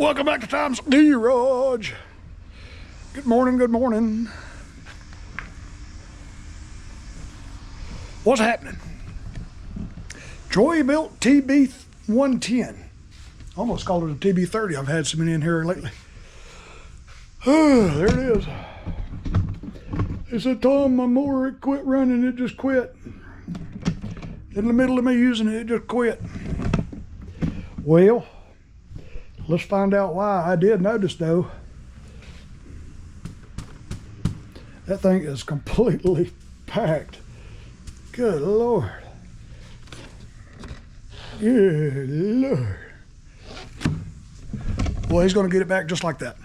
Welcome back to Tom's Garage. Good morning, good morning. What's happening? TroyBilt TB110. Almost called it a TB30. I've had so many in here lately. There it is. It said, Tom, my mower, it quit running. It just quit. In the middle of me using it, it just quit. Well, let's find out why. I did notice though, that thing is completely packed. Good Lord. Good Lord. Well, he's gonna get it back just like that.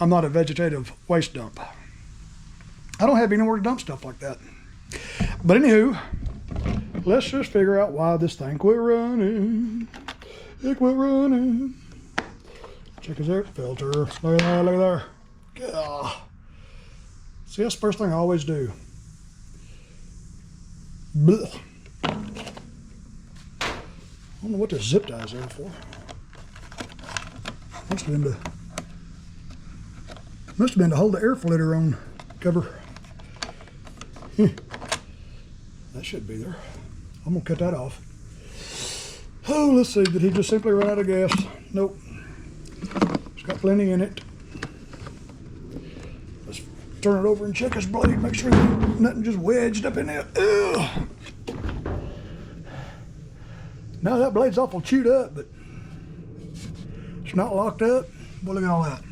I'm not a vegetative waste dump. I don't have anywhere to dump stuff like that. But anywho, let's just figure out why this thing quit running. It quit running. Check his air filter. Look at there, look at there. Ugh. See, that's the first thing I always do. Blech. I don't know what this zip tie is there for. Must have been to hold the air filter on cover. That should be there. I'm gonna cut that off. Oh, let's see, did he just simply run out of gas? Nope. It's got plenty in it. Let's turn it over and check his blade, make sure nothing just wedged up in there. Ugh. Now that blade's awful chewed up, but it's not locked up. Well, look at all that.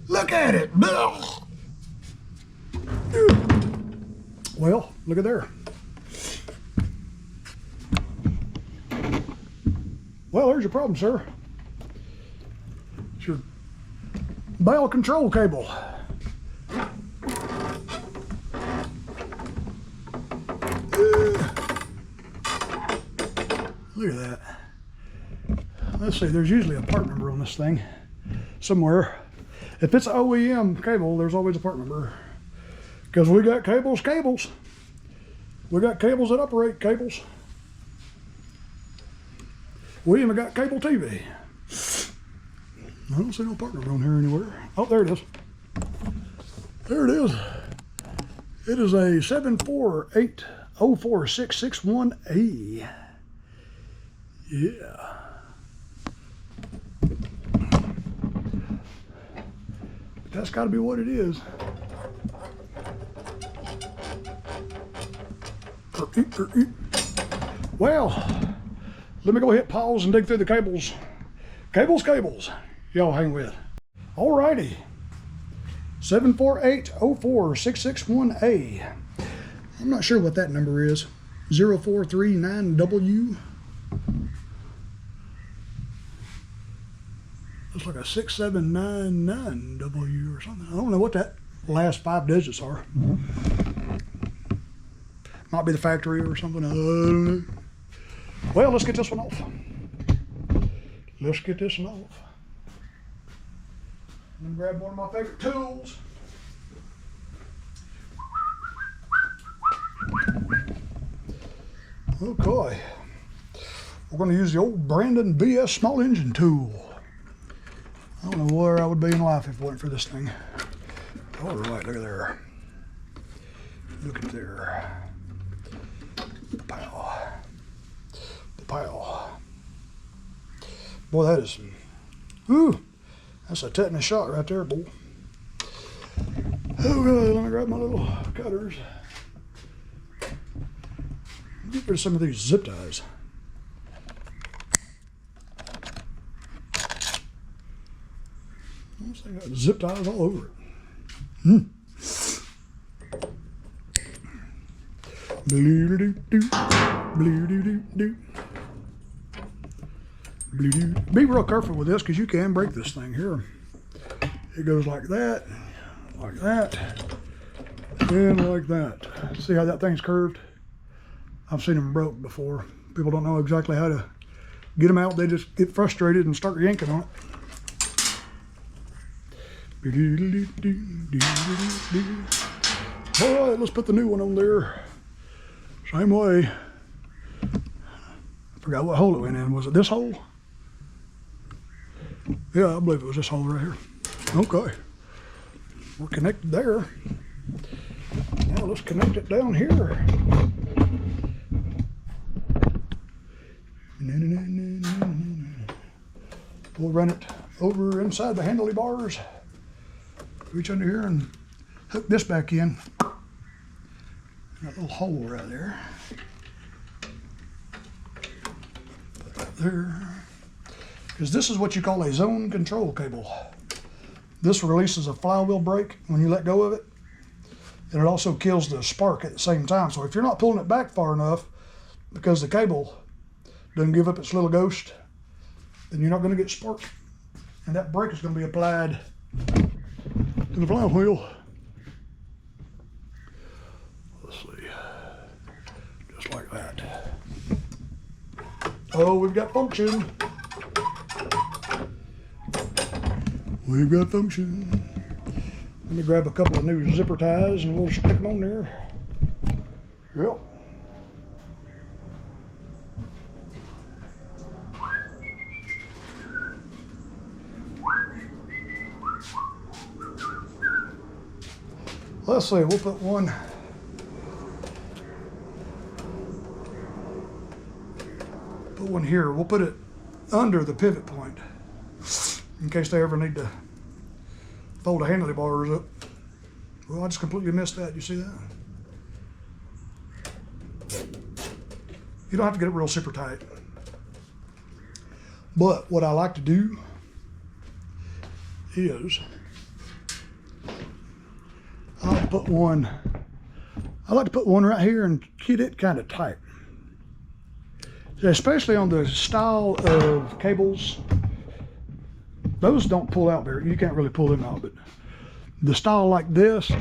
Look at it. Ugh. Well, look at there. Well, there's your problem, sir. It's your bell control cable. Look at that. Let's see, there's usually a part number on this thing somewhere. If it's an OEM cable, there's always a part number. Because we got cables. We got cables that operate cables. We even got cable TV. I don't see no part number on here anywhere. Oh, there it is. There it is. It is a 748046661A. Yeah. That's got to be what it is. Well, let me go hit pause and dig through the cables. Cables. Y'all hang with. Alrighty. 748046661A. I'm not sure what that number is. 0439W. Looks like a 6799W or something. I don't know what that last 5 digits are. Might be the factory or something. I don't know. Well, let's get this one off. Let's get this one off. I'm gonna grab one of my favorite tools. Okay. We're gonna use the old Brandon BS small engine tool. I don't know where I would be in life if it wasn't for this thing. All right, look at there. Look at there. Pow. Pow. Boy, that is, that's a tetanus shot right there, boy. Oh, God, let me grab my little cutters. Get rid of some of these zip ties. This thing got zip ties all over it. Be real careful with this because you can break this thing here. It goes like that, and like that. See how that thing's curved? I've seen them broke before. People don't know exactly how to get them out. They just get frustrated and start yanking on it. All right, let's put the new one on there. Same way. Forgot what hole it went in. Was it this hole? Yeah, I believe it was this hole right here. Okay. We're connected there. Now let's connect it down here. We'll run it over inside the handle bars. Reach under here and hook this back in. That little hole right there. Put that there. Because this is what you call a zone control cable. This releases a flywheel brake when you let go of it. And it also kills the spark at the same time. So if you're not pulling it back far enough, because the cable doesn't give up its little ghost, then you're not going to get spark. And that brake is going to be applied to the flywheel. Let's see. Just like that. Oh, we've got function. We've got function. Let me grab a couple of new zipper ties and we'll stick them on there. Yep. Let's see, we'll put one. Put one here. We'll put it under the pivot point in case they ever need to fold the handlebars up. Well, I just completely missed that. You see that? You don't have to get it real super tight. But what I like to do is I like to put one right here and get it kind of tight. Especially on the style of cables. Those don't pull out very, you can't really pull them out, but the style like this,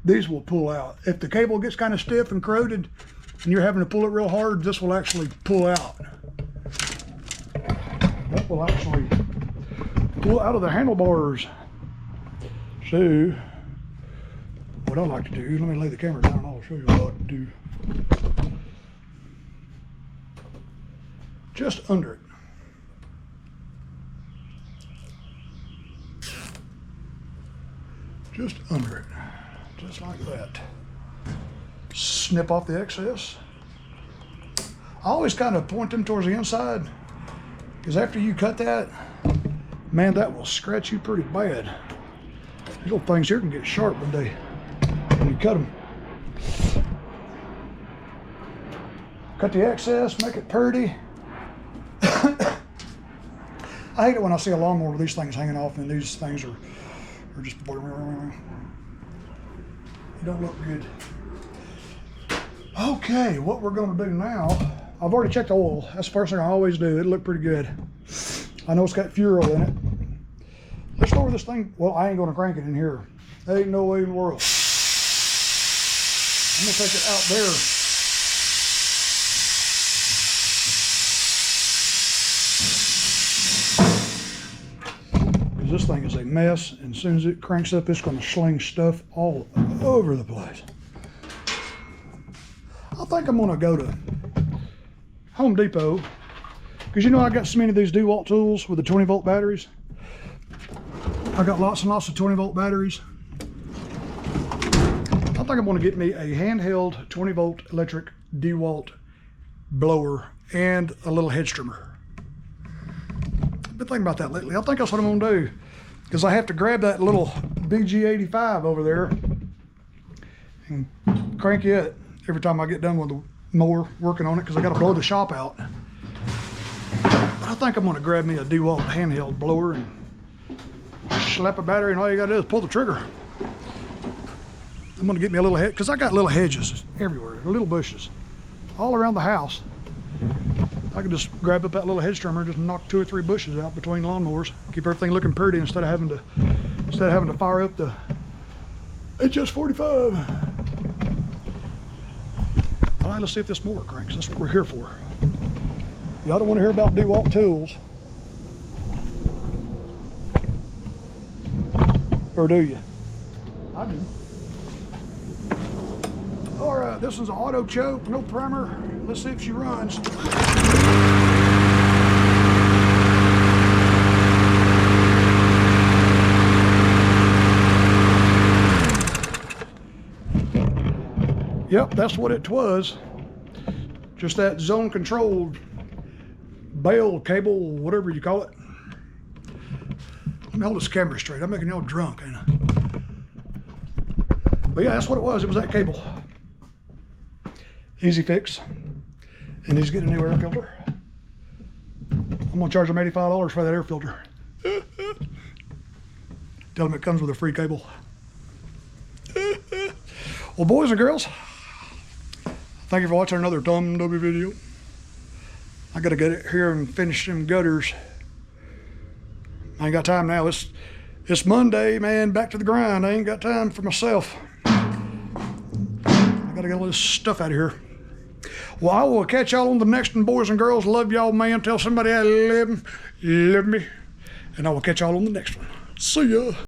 these will pull out. If the cable gets kind of stiff and corroded and you're having to pull it real hard, this will actually pull out. That will actually pull out of the handlebars. So, what I like to do, let me lay the camera down and I'll show you what I like to do. Just under it. Just under it, just like that. Snip off the excess. I always kind of point them towards the inside because after you cut that, man, that will scratch you pretty bad. These little things here can get sharp when you cut them. Cut the excess, make it pretty. I hate it when I see a lawnmower with these things hanging off and these things are just, it don't look good. Okay, what we're gonna do now, I've already checked the oil. That's the first thing I always do. It'll look pretty good. I know it's got fuel in it. Let's lower this thing. Well, I ain't gonna crank it in here. There ain't no way in the world. I'm gonna take it out there. This thing is a mess, and as soon as it cranks up, it's going to sling stuff all over the place. I think I'm going to go to Home Depot, because you know I got so many of these DeWalt tools with the 20-volt batteries. I got lots and lots of 20-volt batteries. I think I'm going to get me a handheld 20-volt electric DeWalt blower and a little hedge trimmer. I've been thinking about that lately. I think that's what I'm gonna do, because I have to grab that little BG85 over there and crank it every time I get done with the mower working on it, because I got to blow the shop out. But I think I'm gonna grab me a DeWalt handheld blower and slap a battery, and all you gotta do is pull the trigger. I'm gonna get me a little hedge, because I got little hedges everywhere, little bushes all around the house. I can just grab up that little hedge trimmer, just knock 2 or 3 bushes out between lawnmowers, keep everything looking pretty instead of having to fire up the HS45. All right, let's see if this mower cranks. That's what we're here for. Y'all don't want to hear about DeWalt tools, or do you? I do. All right, this is an auto choke, no primer. Let's see if she runs. Yep, that's what it was. Just that zone controlled bail cable, whatever you call it. Let me hold this camera straight. I'm making y'all drunk, ain't I? But yeah, that's what it was. It was that cable. Easy fix. And he's getting a new air filter. I'm gonna charge him $85 for that air filter. Tell him it comes with a free cable. Well, boys and girls, thank you for watching another Tom W video. I gotta get it here and finish them gutters. I ain't got time now. It's Monday, man. Back to the grind. I ain't got time for myself. I gotta get all this stuff out of here. Well, I will catch y'all on the next one, boys and girls. Love y'all, man. Tell somebody I love them. Love me. And I will catch y'all on the next one. See ya.